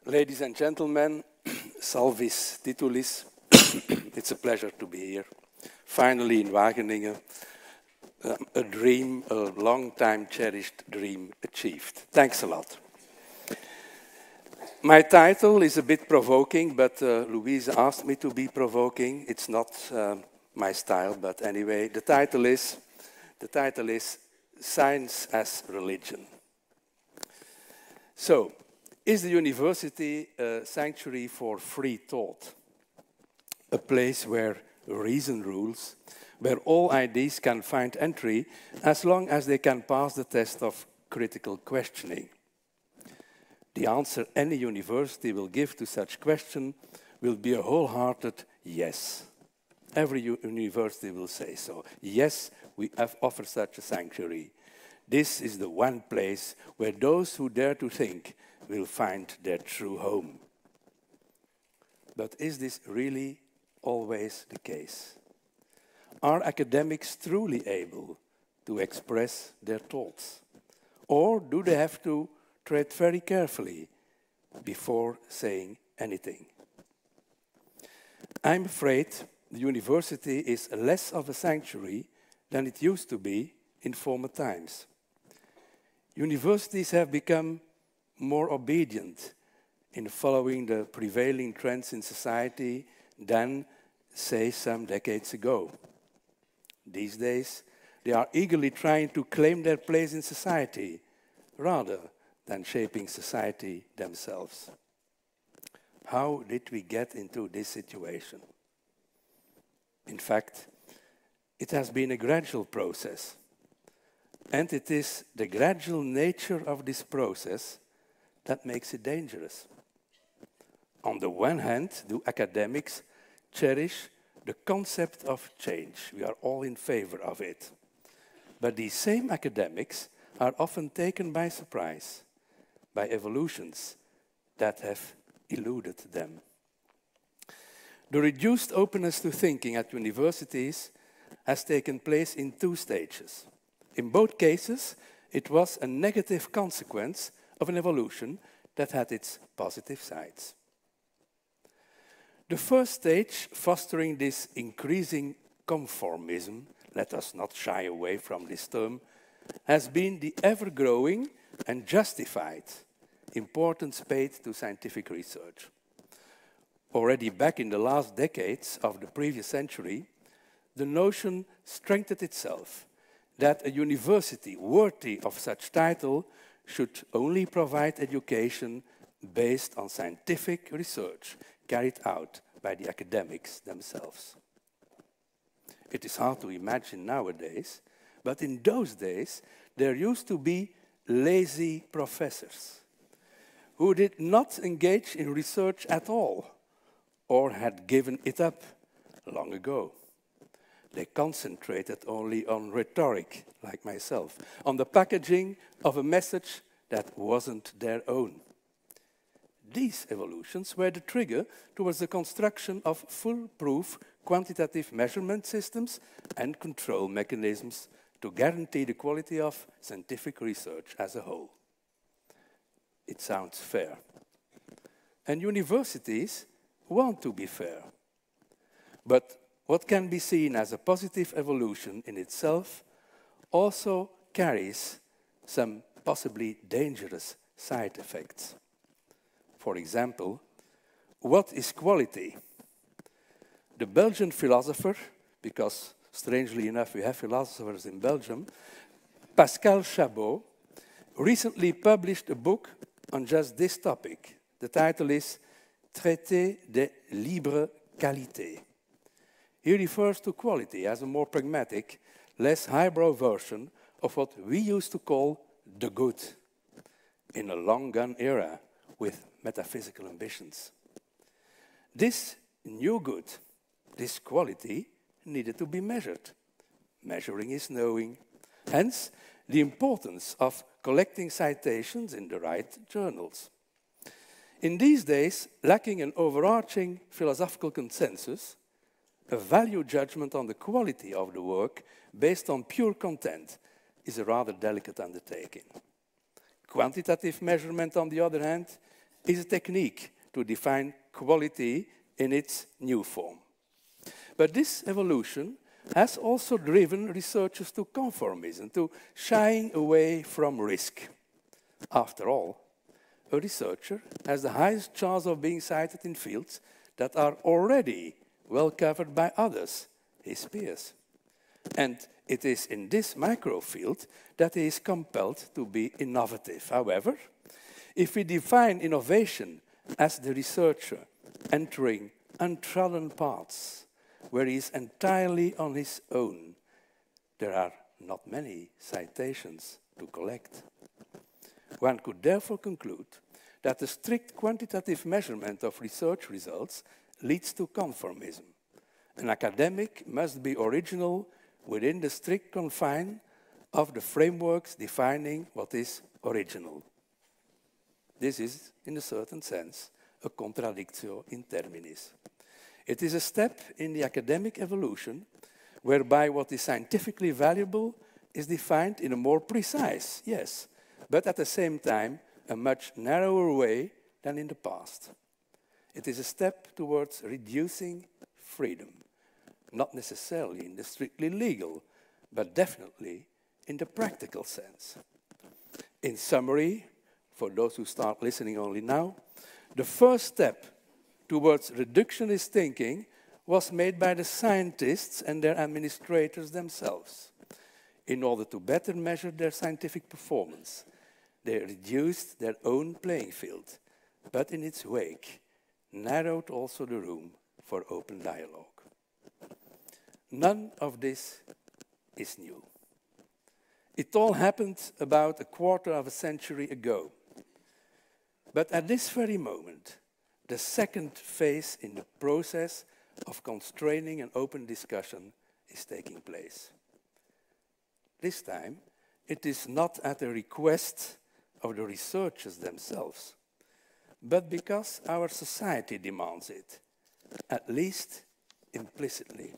Ladies and gentlemen, salvis titulis, it's a pleasure to be here. Finally in Wageningen, a dream, a long time cherished dream achieved. Thanks a lot. My title is a bit provoking, but Louise asked me to be provoking. It's not my style, but anyway, the title is Science as Religion. So, is the university a sanctuary for free thought? A place where reason rules, where all ideas can find entry as long as they can pass the test of critical questioning? The answer any university will give to such question will be a wholehearted yes. Every university will say so. Yes, we have offered such a sanctuary. This is the one place where those who dare to think will find their true home. But is this really always the case? Are academics truly able to express their thoughts? Or do they have to tread very carefully before saying anything? I'm afraid the university is less of a sanctuary than it used to be in former times. Universities have become more obedient in following the prevailing trends in society than, say, some decades ago. These days, they are eagerly trying to claim their place in society, rather than shaping society themselves. How did we get into this situation? In fact, it has been a gradual process. And it is the gradual nature of this process that makes it dangerous. On the one hand, do academics cherish the concept of change. We are all in favor of it. But these same academics are often taken by surprise by evolutions that have eluded them. The reduced openness to thinking at universities has taken place in two stages. In both cases, it was a negative consequence of an evolution that had its positive sides. The first stage, fostering this increasing conformism, let us not shy away from this term, has been the ever-growing and justified importance paid to scientific research. Already back in the last decades of the previous century, the notion strengthened itself that a university worthy of such title should only provide education based on scientific research carried out by the academics themselves. It is hard to imagine nowadays, but in those days there used to be lazy professors who did not engage in research at all or had given it up long ago. They concentrated only on rhetoric, like myself, on the packaging of a message that wasn't their own. These evolutions were the trigger towards the construction of foolproof quantitative measurement systems and control mechanisms to guarantee the quality of scientific research as a whole. It sounds fair. And universities want to be fair. But what can be seen as a positive evolution in itself also carries some possibly dangerous side effects. For example, what is quality? The Belgian philosopher, because strangely enough we have philosophers in Belgium, Pascal Chabot, recently published a book on just this topic. The title is Traité de libre qualité. He refers to quality as a more pragmatic, less highbrow version of what we used to call the good in a long-gone era with metaphysical ambitions. This new good, this quality, needed to be measured. Measuring is knowing. Hence, the importance of collecting citations in the right journals. In these days, lacking an overarching philosophical consensus, a value judgment on the quality of the work based on pure content is a rather delicate undertaking. Quantitative measurement, on the other hand, is a technique to define quality in its new form. But this evolution has also driven researchers to conformism, to shying away from risk. After all, a researcher has the highest chance of being cited in fields that are already well covered by others, his peers. And it is in this microfield that he is compelled to be innovative. However, if we define innovation as the researcher entering untrodden paths where he is entirely on his own, there are not many citations to collect. One could therefore conclude that the strict quantitative measurement of research results leads to conformism. An academic must be original within the strict confine of the frameworks defining what is original. This is, in a certain sense, a contradictio in terminis. It is a step in the academic evolution whereby what is scientifically valuable is defined in a more precise, yes, but at the same time, a much narrower way than in the past. It is a step towards reducing freedom, not necessarily in the strictly legal, but definitely in the practical sense. In summary, for those who start listening only now, the first step towards reductionist thinking was made by the scientists and their administrators themselves. In order to better measure their scientific performance, they reduced their own playing field, but in its wake, narrowed also the room for open dialogue. None of this is new. It all happened about a quarter of a century ago. But at this very moment, the second phase in the process of constraining an open discussion is taking place. This time, it is not at the request of the researchers themselves, but because our society demands it, at least implicitly.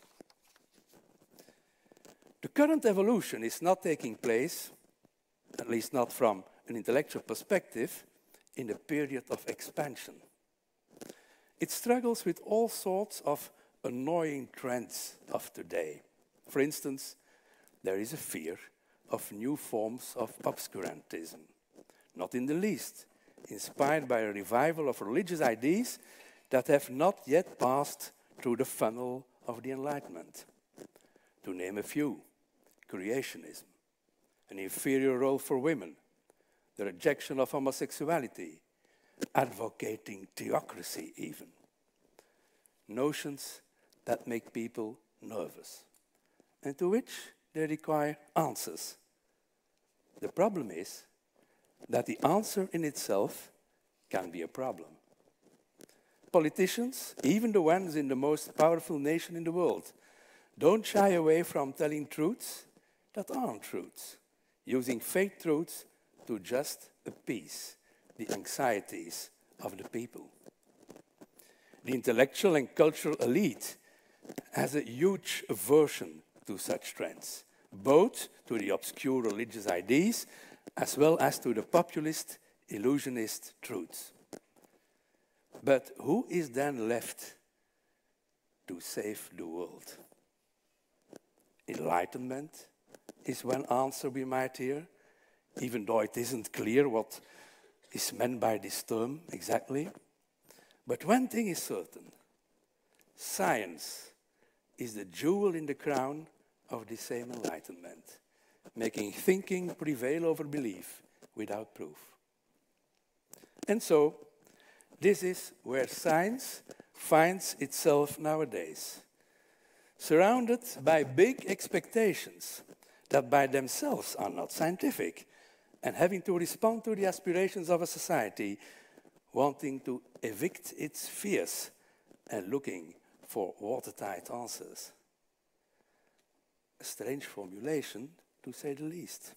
The current evolution is not taking place, at least not from an intellectual perspective, in the period of expansion. It struggles with all sorts of annoying trends of today. For instance, there is a fear of new forms of obscurantism, not in the least inspired by a revival of religious ideas that have not yet passed through the funnel of the Enlightenment. To name a few: creationism, an inferior role for women, the rejection of homosexuality, advocating theocracy even. Notions that make people nervous, and to which they require answers. The problem is that the answer in itself can be a problem. Politicians, even the ones in the most powerful nation in the world, don't shy away from telling truths that aren't truths, using fake truths to just appease the anxieties of the people. The intellectual and cultural elite has a huge aversion to such trends, both to the obscure religious ideas as well as to the populist, illusionist truths. But who is then left to save the world? Enlightenment is one answer we might hear, even though it isn't clear what is meant by this term exactly. But one thing is certain: science is the jewel in the crown of the same enlightenment, making thinking prevail over belief without proof. And so, this is where science finds itself nowadays, surrounded by big expectations that by themselves are not scientific, and having to respond to the aspirations of a society wanting to evict its fears and looking for watertight answers. A strange formulation, to say the least.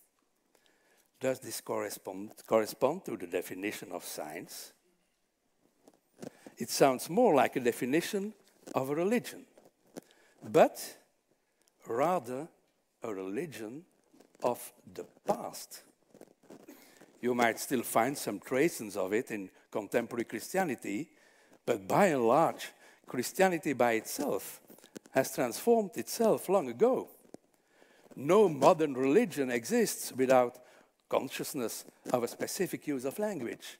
Does this correspond to the definition of science? It sounds more like a definition of a religion, but rather a religion of the past. You might still find some traces of it in contemporary Christianity, but by and large, Christianity by itself has transformed itself long ago. No modern religion exists without consciousness of a specific use of language.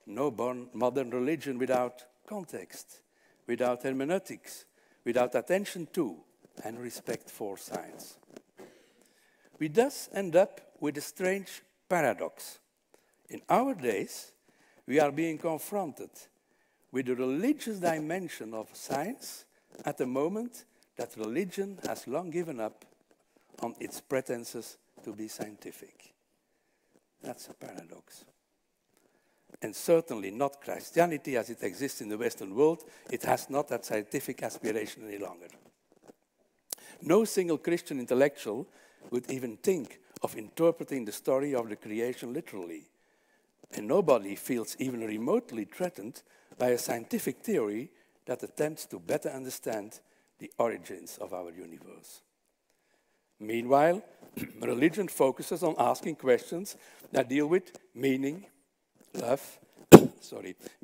No modern religion without context, without hermeneutics, without attention to and respect for science. We thus end up with a strange paradox. In our days, we are being confronted with the religious dimension of science at the moment that religion has long given up on its pretenses to be scientific. That's a paradox. And certainly not Christianity as it exists in the Western world. It has not that scientific aspiration any longer. No single Christian intellectual would even think of interpreting the story of the creation literally. And nobody feels even remotely threatened by a scientific theory that attempts to better understand the origins of our universe. Meanwhile, religion focuses on asking questions that deal with meaning, love,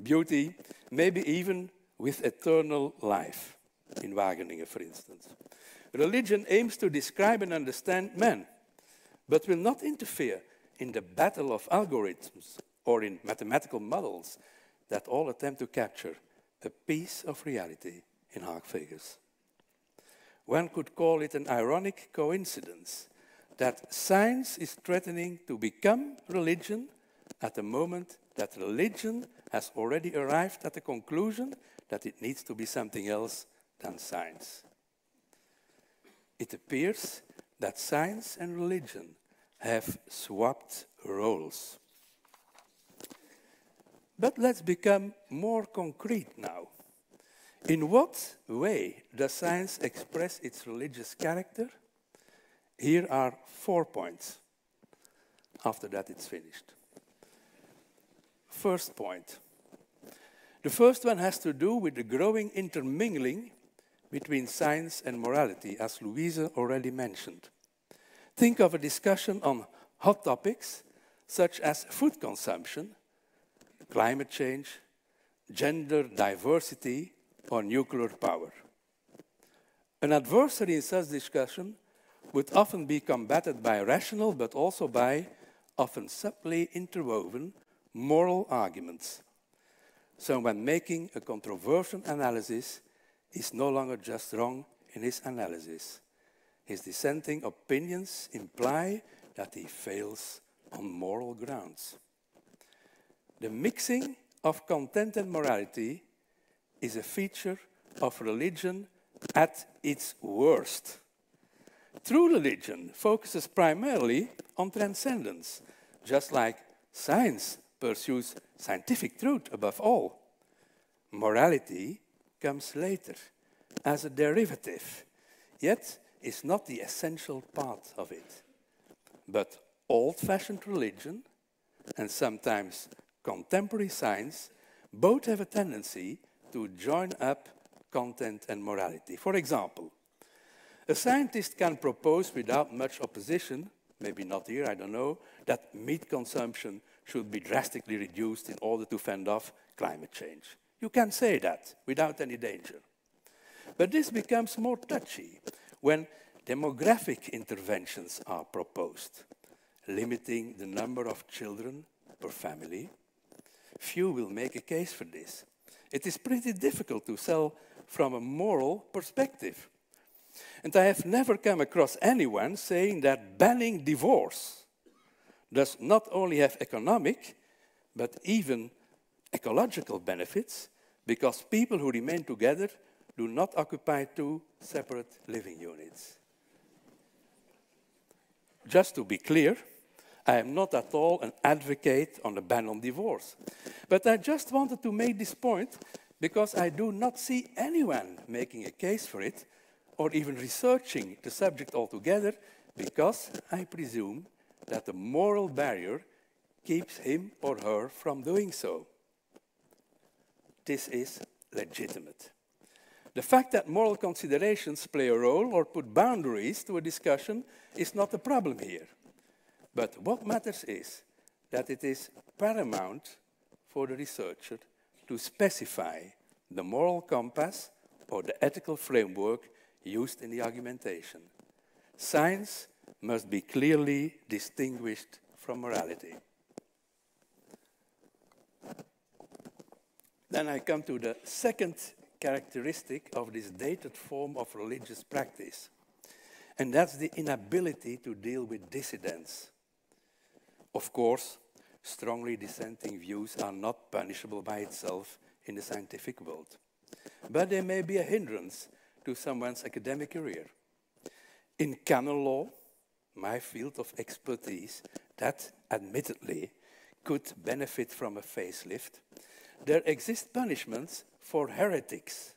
beauty, maybe even with eternal life, in Wageningen, for instance. Religion aims to describe and understand man, but will not interfere in the battle of algorithms or in mathematical models that all attempt to capture a piece of reality in hard figures. One could call it an ironic coincidence that science is threatening to become religion at the moment that religion has already arrived at the conclusion that it needs to be something else than science. It appears that science and religion have swapped roles. But let's become more concrete now. In what way does science express its religious character? Here are 4 points. After that, it's finished. First point. The first one has to do with the growing intermingling between science and morality, as Louise already mentioned. Think of a discussion on hot topics such as food consumption, climate change, gender diversity, or nuclear power. An adversary in such discussion would often be combated by rational but also by often subtly interwoven moral arguments. So when making a controversial analysis, is no longer just wrong in his analysis. His dissenting opinions imply that he fails on moral grounds. The mixing of content and morality is a feature of religion at its worst. True religion focuses primarily on transcendence, just like science pursues scientific truth above all. Morality comes later as a derivative, yet is not the essential part of it. But old-fashioned religion and sometimes contemporary science both have a tendency to join up content and morality. For example, a scientist can propose without much opposition, maybe not here, I don't know, that meat consumption should be drastically reduced in order to fend off climate change. You can say that without any danger. But this becomes more touchy when demographic interventions are proposed, limiting the number of children per family. Few will make a case for this. It is pretty difficult to sell from a moral perspective. And I have never come across anyone saying that banning divorce does not only have economic, but even ecological benefits, because people who remain together do not occupy two separate living units. Just to be clear, I am not at all an advocate on the ban on divorce. But I just wanted to make this point because I do not see anyone making a case for it or even researching the subject altogether, because I presume that the moral barrier keeps him or her from doing so. This is legitimate. The fact that moral considerations play a role or put boundaries to a discussion is not the problem here. But what matters is that it is paramount for the researcher to specify the moral compass or the ethical framework used in the argumentation. Science must be clearly distinguished from morality. Then I come to the second characteristic of this dated form of religious practice, and that's the inability to deal with dissidents. Of course, strongly dissenting views are not punishable by itself in the scientific world, but they may be a hindrance to someone's academic career. In canon law, my field of expertise, that admittedly could benefit from a facelift, there exist punishments for heretics.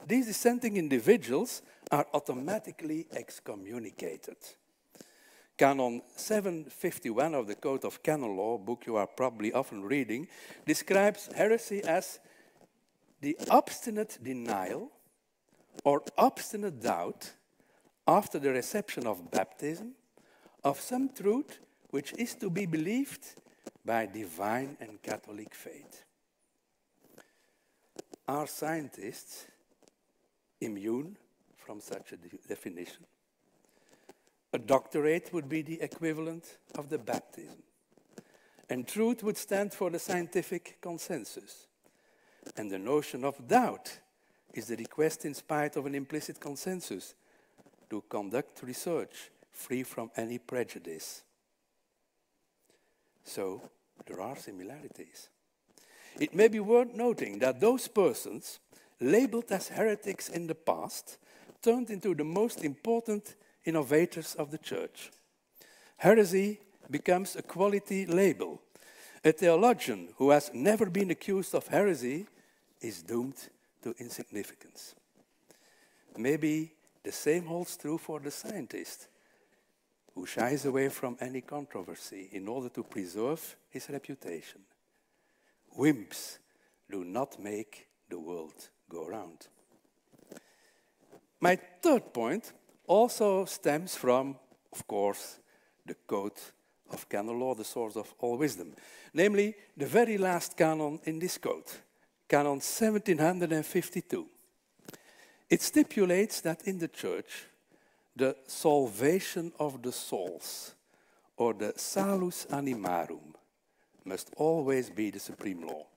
These dissenting individuals are automatically excommunicated. Canon 751 of the Code of Canon Law, a book you are probably often reading, describes heresy as the obstinate denial or obstinate doubt after the reception of baptism of some truth which is to be believed by divine and Catholic faith. Are scientists immune from such a definition? A doctorate would be the equivalent of the baptism, and truth would stand for the scientific consensus. And the notion of doubt is the request in spite of an implicit consensus to conduct research free from any prejudice. So, there are similarities. It may be worth noting that those persons, labeled as heretics in the past, turned into the most important innovators of the Church. Heresy becomes a quality label. A theologian who has never been accused of heresy is doomed to insignificance. Maybe the same holds true for the scientist, who shies away from any controversy in order to preserve his reputation. Wimps do not make the world go round. My third point also stems from, of course, the Code of Canon Law, the source of all wisdom, namely the very last canon in this code, Canon 1752. It stipulates that in the Church, the salvation of the souls, or the salus animarum, must always be the supreme law.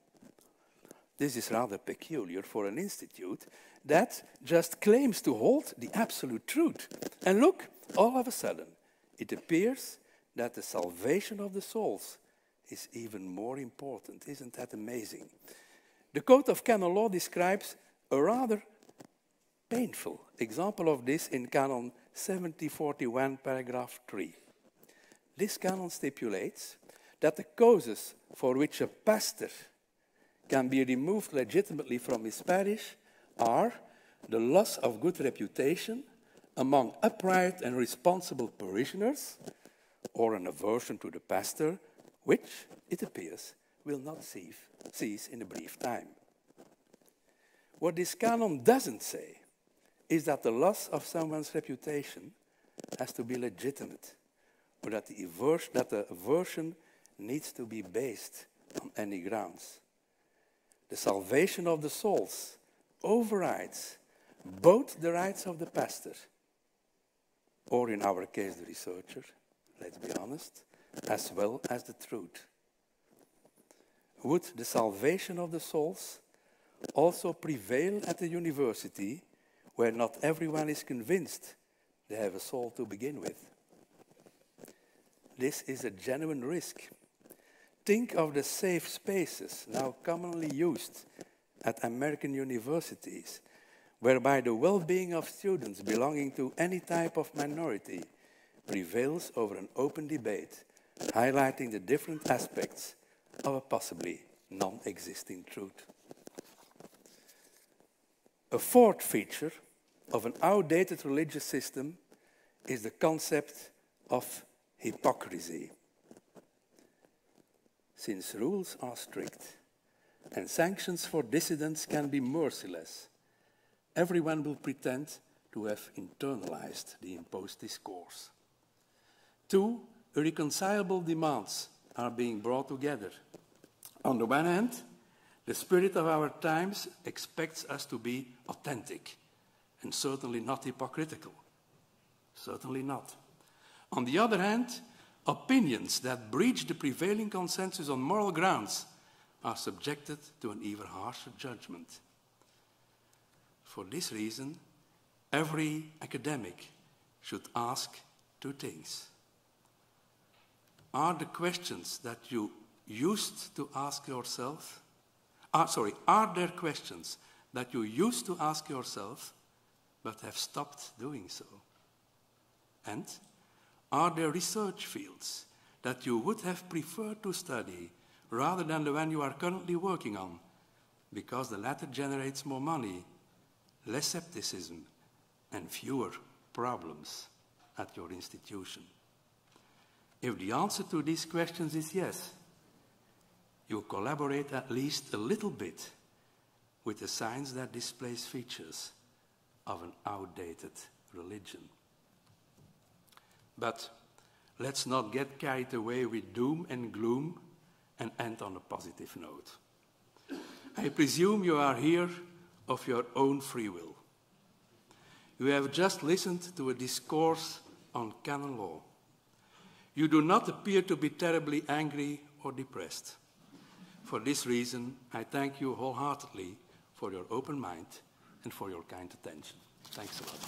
This is rather peculiar for an institute that just claims to hold the absolute truth. And look, all of a sudden, it appears that the salvation of the souls is even more important. Isn't that amazing? The Code of Canon Law describes a rather painful example of this in Canon 7041, paragraph 3. This canon stipulates that the causes for which a pastor can be removed legitimately from his parish are the loss of good reputation among upright and responsible parishioners, or an aversion to the pastor, which, it appears, will not cease in a brief time. What this canon doesn't say is that the loss of someone's reputation has to be legitimate, or that the aversion needs to be based on any grounds. The salvation of the souls overrides both the rights of the pastor, or in our case the researcher, let's be honest, as well as the truth. Would the salvation of the souls also prevail at the university where not everyone is convinced they have a soul to begin with? This is a genuine risk. Think of the safe spaces now commonly used at American universities, whereby the well-being of students belonging to any type of minority prevails over an open debate, highlighting the different aspects of a possibly non-existing truth. A fourth feature of an outdated religious system is the concept of hypocrisy. Since rules are strict and sanctions for dissidents can be merciless, everyone will pretend to have internalized the imposed discourse. Two irreconcilable demands are being brought together. On the one hand, the spirit of our times expects us to be authentic and certainly not hypocritical. Certainly not. On the other hand, opinions that breach the prevailing consensus on moral grounds are subjected to an even harsher judgment. For this reason, every academic should ask two things. Are the questions that you used to ask yourself, are there questions that you used to ask yourself but have stopped doing so? And are there research fields that you would have preferred to study rather than the one you are currently working on, because the latter generates more money, less skepticism, and fewer problems at your institution? If the answer to these questions is yes, you collaborate at least a little bit with a science that displays features of an outdated religion. But let's not get carried away with doom and gloom and end on a positive note. I presume you are here of your own free will. You have just listened to a discourse on canon law. You do not appear to be terribly angry or depressed. For this reason, I thank you wholeheartedly for your open mind and for your kind attention. Thanks a lot.